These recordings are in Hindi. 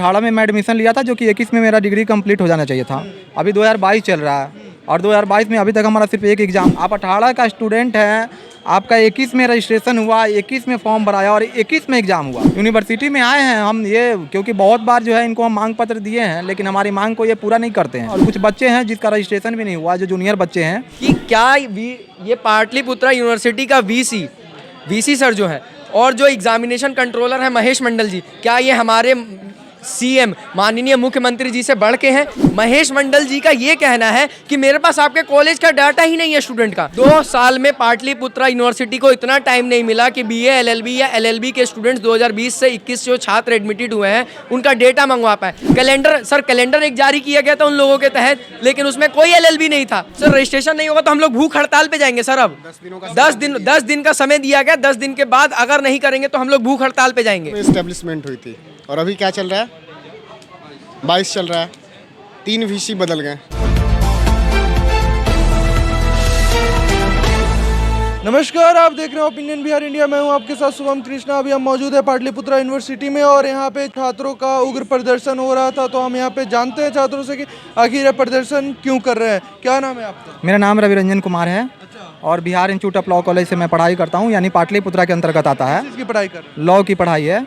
18 में मैं एडमिशन लिया था, जो कि 21 में मेरा डिग्री कंप्लीट हो जाना चाहिए था। अभी 2022 चल रहा है और 2022 में अभी तक हमारा सिर्फ एक एग्ज़ाम। आप 18 का स्टूडेंट हैं, आपका 21 में रजिस्ट्रेशन हुआ, 21 में फॉर्म भराया और 21 में एग्ज़ाम हुआ। यूनिवर्सिटी में आए हैं हम ये, क्योंकि बहुत बार जो है इनको हम मांग पत्र दिए हैं, लेकिन हमारी मांग को ये पूरा नहीं करते हैं। और कुछ बच्चे हैं जिसका रजिस्ट्रेशन भी नहीं हुआ, जो जूनियर बच्चे हैं। कि क्या ये पाटलिपुत्रा यूनिवर्सिटी का वीसी सर जो है और जो एग्जामिनेशन कंट्रोलर है महेश मंडल जी, क्या ये हमारे सीएम माननीय मुख्यमंत्री जी से बढ़ के हैं? महेश मंडल जी का ये कहना है कि मेरे पास आपके कॉलेज का डाटा ही नहीं है स्टूडेंट का। 2 साल में पाटलिपुत्रा यूनिवर्सिटी को इतना टाइम नहीं मिला कि बीए एलएलबी या एलएलबी के स्टूडेंट्स 2020 से 21 जो छात्र एडमिटेड हुए हैं उनका डेटा मंगवा पाए। कैलेंडर एक जारी किया गया था उन लोगों के तहत, लेकिन उसमें कोई एलएलबी नहीं था। सर रजिस्ट्रेशन नहीं होगा तो हम लोग भूख हड़ताल पे जाएंगे सर। अब 10 दिन का समय दिया गया, 10 दिन के बाद अगर नहीं करेंगे तो हम लोग भूख हड़ताल पे जाएंगे। एस्टेब्लिशमेंट हुई थी और अभी क्या चल रहा है? 22 चल रहा है, 3 वीसी बदल गए। नमस्कार, आप देख रहे हैं ओपिनियन बिहार इंडिया। मैं हूं आपके साथ शुभम कृष्णा। अभी हम मौजूद है पाटलिपुत्रा यूनिवर्सिटी में और यहां पे छात्रों का उग्र प्रदर्शन हो रहा था, तो हम यहां पे जानते हैं छात्रों से कि आखिर ये प्रदर्शन क्यों कर रहे हैं। क्या नाम है आपका? मेरा नाम रवि रंजन कुमार है और Bihar institute of law college से मैं पढ़ाई करता हूँ, यानी पाटलिपुत्रा के अंतर्गत आता है। किसकी पढ़ाई कर रहे हैं? लॉ की पढ़ाई है।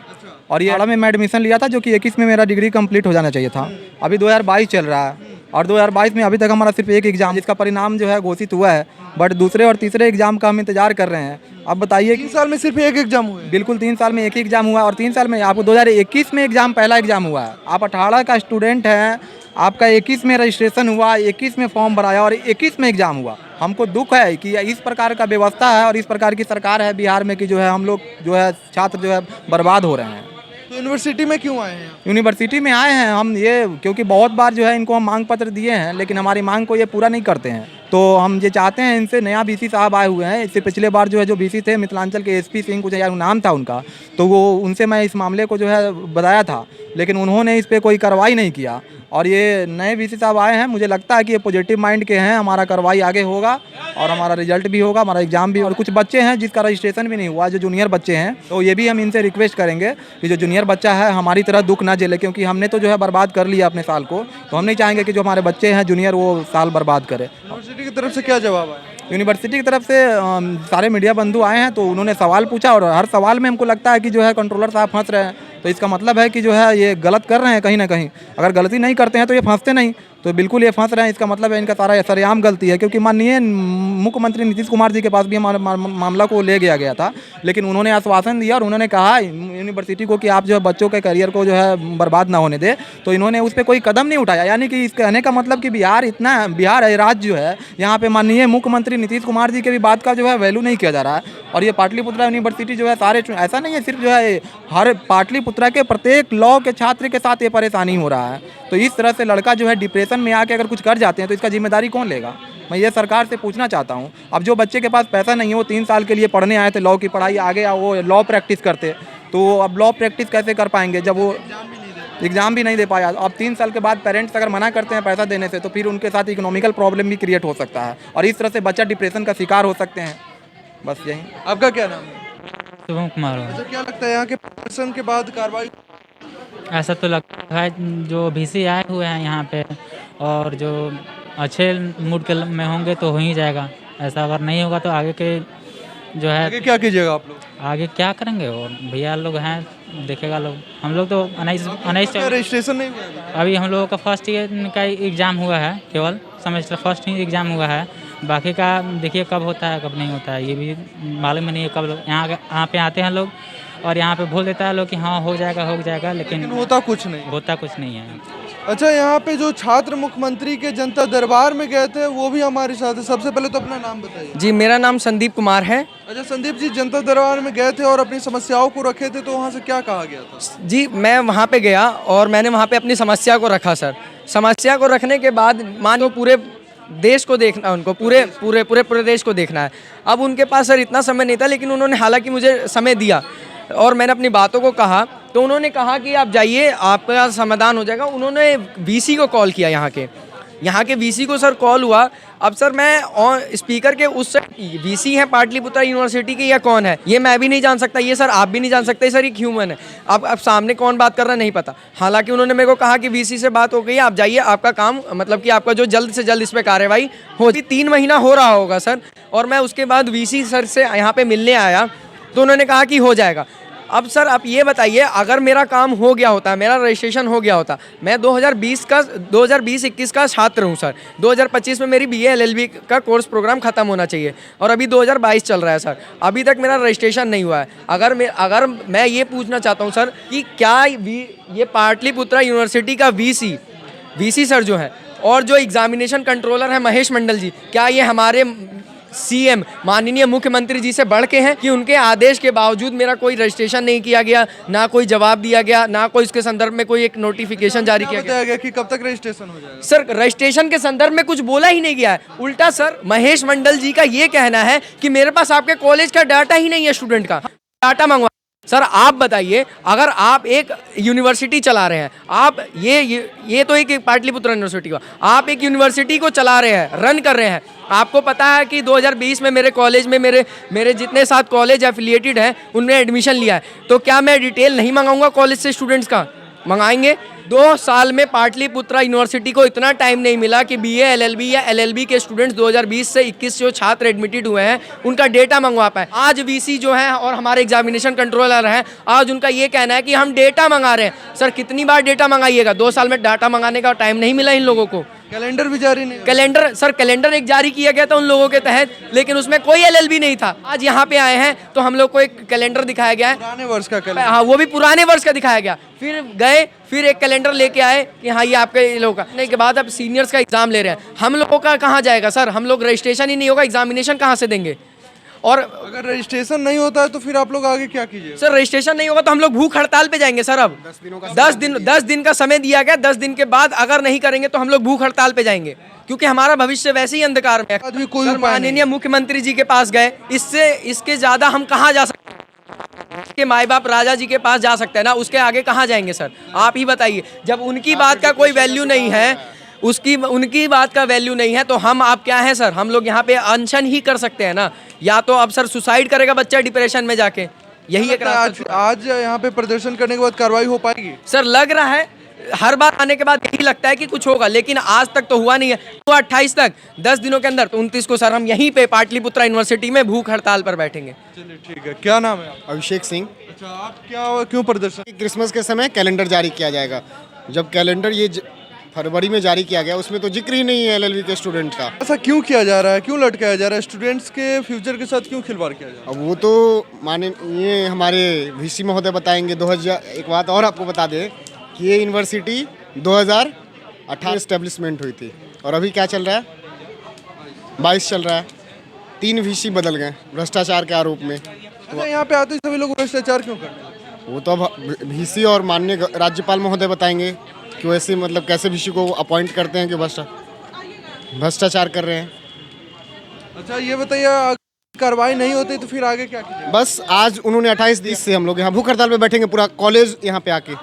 और ये 18 में मैं एडमिशन लिया था, जो कि 21 में मेरा डिग्री कंप्लीट हो जाना चाहिए था। अभी 2022 चल रहा है और 2022 में अभी तक हमारा सिर्फ एक एग्ज़ाम, जिसका परिणाम जो है घोषित हुआ है, बट दूसरे और तीसरे एग्ज़ाम का हम इंतजार कर रहे हैं। अब बताइए 3 साल में सिर्फ एक एग्जाम हुआ है? बिल्कुल 3 साल में एक ही एग्ज़ाम हुआ और 3 साल में आपको 2021 में एग्ज़ाम पहला एग्ज़ाम हुआ है। आप 18 का स्टूडेंट हैं, आपका 21 में रजिस्ट्रेशन हुआ, 21 में फॉर्म भराया और 21 में एग्ज़ाम हुआ। हमको दुख है कि इस प्रकार का व्यवस्था है और इस प्रकार की सरकार है बिहार में कि जो है हम लोग जो है छात्र जो है बर्बाद हो रहे हैं। तो यूनिवर्सिटी में क्यों आए हैं? यूनिवर्सिटी में आए हैं हम ये, क्योंकि बहुत बार जो है इनको हम मांग पत्र दिए हैं, लेकिन हमारी मांग को ये पूरा नहीं करते हैं। तो हम ये चाहते हैं, इनसे नया बीसी साहब आए हुए हैं। इससे पिछले बार जो है जो बीसी थे मिथिलांचल के एसपी सिंह कुछ यार नाम था उनका, तो वो उनसे मैं इस मामले को जो है बताया था, लेकिन उन्होंने इस पर कोई कार्रवाई नहीं किया। और ये नए बीसी साहब आए हैं, मुझे लगता है कि ये पॉजिटिव माइंड के हैं। हमारा कार्रवाई आगे होगा और हमारा रिजल्ट भी होगा, हमारा एग्जाम भी। और कुछ बच्चे हैं जिसका रजिस्ट्रेशन भी नहीं हुआ, जो जूनियर बच्चे हैं, तो ये भी हम इनसे रिक्वेस्ट करेंगे कि जो जूनियर बच्चा है हमारी तरह दुख ना झेले, क्योंकि हमने तो जो है बर्बाद कर लिया अपने साल को, तो हम नहीं चाहेंगे कि जो हमारे बच्चे हैं जूनियर वो साल बर्बाद करे। यूनिवर्सिटी की तरफ से क्या जवाब आया? यूनिवर्सिटी की तरफ से सारे मीडिया बंधु आए हैं, तो उन्होंने सवाल पूछा और हर सवाल में हमको लगता है कि जो है कंट्रोलर साहब फंस रहे हैं। तो इसका मतलब है कि जो है ये गलत कर रहे हैं कहीं ना कहीं। अगर गलती नहीं करते हैं तो ये फंसते नहीं, तो बिल्कुल ये फंस रहे हैं। इसका मतलब है इनका सारा सरेआम गलती है, क्योंकि माननीय मुख्यमंत्री नीतीश कुमार जी के पास भी हमारा मामला को ले गया था, लेकिन उन्होंने आश्वासन दिया और उन्होंने कहा यूनिवर्सिटी को कि आप जो है बच्चों के करियर को जो है बर्बाद ना होने दे, तो इन्होंने उस पर कोई कदम नहीं उठाया। यानी कि इस कहने का मतलब कि बिहार है राज्य जो है, यहाँ पे माननीय मुख्यमंत्री नीतीश कुमार जी के भी बात का जो है वैल्यू नहीं किया जा रहा है। और ये पाटलिपुत्रा यूनिवर्सिटी जो है सारे, ऐसा नहीं है सिर्फ जो है हर पाटलिपुत्रा के प्रत्येक लॉ के छात्र के साथ ये परेशानी हो रहा है। तो इस तरह से लड़का जो है डिप्रेशन में आके अगर कुछ कर जाते हैं तो इसका जिम्मेदारी कौन लेगा? मैं ये सरकार से पूछना चाहता हूँ। अब जो बच्चे के पास पैसा नहीं है, वो 3 साल के लिए पढ़ने आए थे लॉ की पढ़ाई, आगे वो लॉ प्रैक्टिस करते, तो अब लॉ प्रैक्टिस कैसे कर पाएंगे जब वो एग्ज़ाम भी नहीं दे पाया? अब 3 साल के बाद पेरेंट्स अगर मना करते हैं पैसा देने से, तो फिर उनके साथ इकोनॉमिकल प्रॉब्लम भी क्रिएट हो सकता है और इस तरह से बच्चा डिप्रेशन का शिकार हो सकते हैं। बस यही। आपका क्या नाम है? शुभम कुमार। अच्छा, क्या लगता है यहाँ के प्रदर्शन के बाद कार्रवाई? ऐसा तो लगता है जो वीसी आए हुए हैं यहाँ पे और जो अच्छे मूड के में होंगे तो हो ही जाएगा। ऐसा अगर नहीं होगा तो आगे के जो है आगे क्या कीजिएगा आप लोग? आगे क्या करेंगे? और भैया लोग हैं, देखेगा लोग। हम लोग तो 19 क्या रजिस्ट्रेशन नहीं हुआ है? अभी हम लोगों का फर्स्ट ईयर का एग्ज़ाम हुआ है, केवल सेमेस्टर फर्स्ट ही एग्ज़ाम हुआ है। बाकी का देखिए कब होता है कब नहीं होता है, ये भी मालूम नहीं है कब लोग यहाँ पे आते हैं लोग और यहाँ पे बोल देता है लोग कि हाँ हो जाएगा, लेकिन होता कुछ नहीं। होता कुछ नहीं है। अच्छा, यहाँ पे जो छात्र मुख्यमंत्री के जनता दरबार में गए थे वो भी हमारे साथ है। सबसे पहले तो अपना नाम बताइए। जी मेरा नाम संदीप कुमार है। अच्छा संदीप जी, जनता दरबार में गए थे और अपनी समस्याओं को रखे थे, तो वहाँ से क्या कहा गया था? जी मैं वहाँ पे गया और मैंने वहाँ पे अपनी समस्या को रखा सर। समस्या को रखने के बाद मान लो पूरे देश को देखना, उनको पूरे देश को देखना है। अब उनके पास सर इतना समय नहीं था, लेकिन उन्होंने हालांकि मुझे समय दिया और मैंने अपनी बातों को कहा, तो उन्होंने कहा कि आप जाइए, आपका समाधान हो जाएगा। उन्होंने वीसी को कॉल किया यहाँ के, यहाँ के वीसी को सर कॉल हुआ। अब सर मैं स्पीकर के उस वीसी है पाटलिपुत्रा यूनिवर्सिटी के या कौन है ये मैं भी नहीं जान सकता, ये सर आप भी नहीं जान सकते सर, एक ह्यूमन है। अब सामने कौन बात कर रहा है नहीं पता। हालांकि उन्होंने मेरे को कहा कि वीसी से बात हो गई, आप जाइए, आपका काम मतलब कि आपका जो जल्द से जल्द इस पर कार्रवाई हो। 3 महीना हो रहा होगा सर, और मैं उसके बाद वीसी सर से यहाँ पे मिलने आया तो उन्होंने कहा कि हो जाएगा। अब सर आप ये बताइए, अगर मेरा काम हो गया होता, मेरा रजिस्ट्रेशन हो गया होता, मैं 2020-21 का छात्र हूँ सर। 2025 में मेरी BA LLB का कोर्स प्रोग्राम ख़त्म होना चाहिए और अभी 2022 चल रहा है सर, अभी तक मेरा रजिस्ट्रेशन नहीं हुआ है। अगर मैं ये पूछना चाहता हूँ सर कि क्या ये पाटलिपुत्रा यूनिवर्सिटी का VC सर जो है और जो एग्जामिनेशन कंट्रोलर है महेश मंडल जी, क्या ये हमारे CM माननीय मुख्यमंत्री जी से बढ़ के हैं कि उनके आदेश के बावजूद मेरा कोई रजिस्ट्रेशन नहीं किया गया, ना कोई जवाब दिया गया, ना कोई इसके संदर्भ में कोई एक नोटिफिकेशन जारी किया गया। बताया गया कि कब तक रजिस्ट्रेशन हो जाएगा? सर रजिस्ट्रेशन के संदर्भ में कुछ बोला ही नहीं गया है। उल्टा सर महेश मंडल जी का ये कहना है कि मेरे पास आपके कॉलेज का डाटा ही नहीं है, स्टूडेंट का डाटा मंगवा। सर आप बताइए, अगर आप एक यूनिवर्सिटी चला रहे हैं, आप ये तो एक पाटलिपुत्रा यूनिवर्सिटी का, आप एक यूनिवर्सिटी को चला रहे हैं, रन कर रहे हैं, आपको पता है कि 2020 में मेरे कॉलेज में मेरे जितने साथ कॉलेज एफिलिएटेड हैं उनमें एडमिशन लिया है, तो क्या मैं डिटेल नहीं मंगाऊंगा कॉलेज से स्टूडेंट्स का? मंगाएंगे। 2 साल में पाटलिपुत्रा यूनिवर्सिटी को इतना टाइम नहीं मिला कि BA LLB या LLB के स्टूडेंट्स 2020 से 21 जो छात्र एडमिटेड हुए हैं उनका डेटा मंगवा पाए। आज VC जो है और हमारे एग्जामिनेशन कंट्रोलर हैं, आज उनका ये कहना है कि हम डेटा मंगा रहे हैं। सर कितनी बार डेटा मंगाइएगा? 2 साल में डाटा मंगाने का टाइम नहीं मिला इन लोगों को। कैलेंडर भी जारी नहीं? कैलेंडर एक जारी किया गया था उन लोगों के तहत, लेकिन उसमें कोई LLB नहीं था। आज यहाँ पे आए हैं तो हम लोग को एक कैलेंडर दिखाया गया है, पुराने वर्ष का कैलेंडर। हाँ वो भी पुराने वर्ष का दिखाया गया। फिर गए, फिर एक कैलेंडर लेके आए कि हाँ ये आपके लोगों का, नहीं के बाद अब सीनियर्स का एग्जाम ले रहे हैं। हम लोगों का कहाँ जाएगा सर? हम लोग रजिस्ट्रेशन ही नहीं होगा, एग्जामिनेशन कहाँ से देंगे? और अगर रजिस्ट्रेशन नहीं होता है तो फिर आप लोग आगे क्या कीजिए? सर रजिस्ट्रेशन नहीं होगा तो हम लोग भूख हड़ताल पे जाएंगे सर। अब 10 दिन का समय दिया गया, 10 दिन के बाद अगर नहीं करेंगे तो हम लोग भूख हड़ताल पे जाएंगे, क्योंकि हमारा भविष्य वैसे ही अंधकार में है। आदमी कोई सर, उपाय नहीं। माननीय मुख्यमंत्री जी के पास गए, इसके ज्यादा हम कहाँ जा सकते हैं? के माई बाप राजा जी के पास जा सकते हैं ना, उसके आगे कहाँ जाएंगे सर? आप ही बताइए। जब उनकी बात का कोई वैल्यू नहीं है, उनकी बात का वैल्यू नहीं है, तो हम आप क्या हैं सर? हम लोग यहाँ पे अनशन ही कर सकते हैं ना, या तो अब सर सुसाइड करेगा बच्चा डिप्रेशन में जाके, यही एक रास्ता। आज यहाँ पे प्रदर्शन करने के बाद कार्रवाई हो पाएगी? सर लग रहा है, हर बार आने के बाद यही लगता है कि कुछ होगा, लेकिन आज तक तो हुआ नहीं है। तो 28 तक 10 दिनों के अंदर, तो 29 को सर हम यहीं पे पाटलिपुत्रा यूनिवर्सिटी में भूख हड़ताल पर बैठेंगे। चलिए ठीक है। क्या नाम है आपका? अभिषेक सिंह। अच्छा, आप क्यों प्रदर्शन? क्रिसमस के समय कैलेंडर जारी किया जाएगा। जब कैलेंडर फरवरी में जारी किया गया, उसमें तो जिक्र ही नहीं है LLB के स्टूडेंट का। ऐसा क्यों किया जा रहा है? क्यों लटकाया जा रहा है? स्टूडेंट्स के फ्यूचर के साथ क्यों खिलवाड़ किया जा रहा है? अब वो तो ये हमारे VC महोदय बताएंगे। 2000 एक बात और आपको बता दें कि ये यूनिवर्सिटी 2018 एस्टेब्लिशमेंट हुई थी और अभी क्या चल रहा है? 22 चल रहा है। 3 VC बदल गए भ्रष्टाचार के आरोप में। अच्छा, यहाँ पे आते सभी लोग भ्रष्टाचार क्यों कर रहे हैं? वो तो अब VC और माननीय राज्यपाल महोदय बताएंगे कि वैसे मतलब कैसे VC को अपॉइंट करते हैं कि भ्रष्टाचार कर रहे हैं। अच्छा ये बताइए, कार्रवाई नहीं होती तो फिर आगे क्या कीजिए? बस आज उन्होंने 28 दिन से हम लोग यहाँ भूख हड़ताल पे बैठेंगे, पूरा कॉलेज यहाँ पे आके।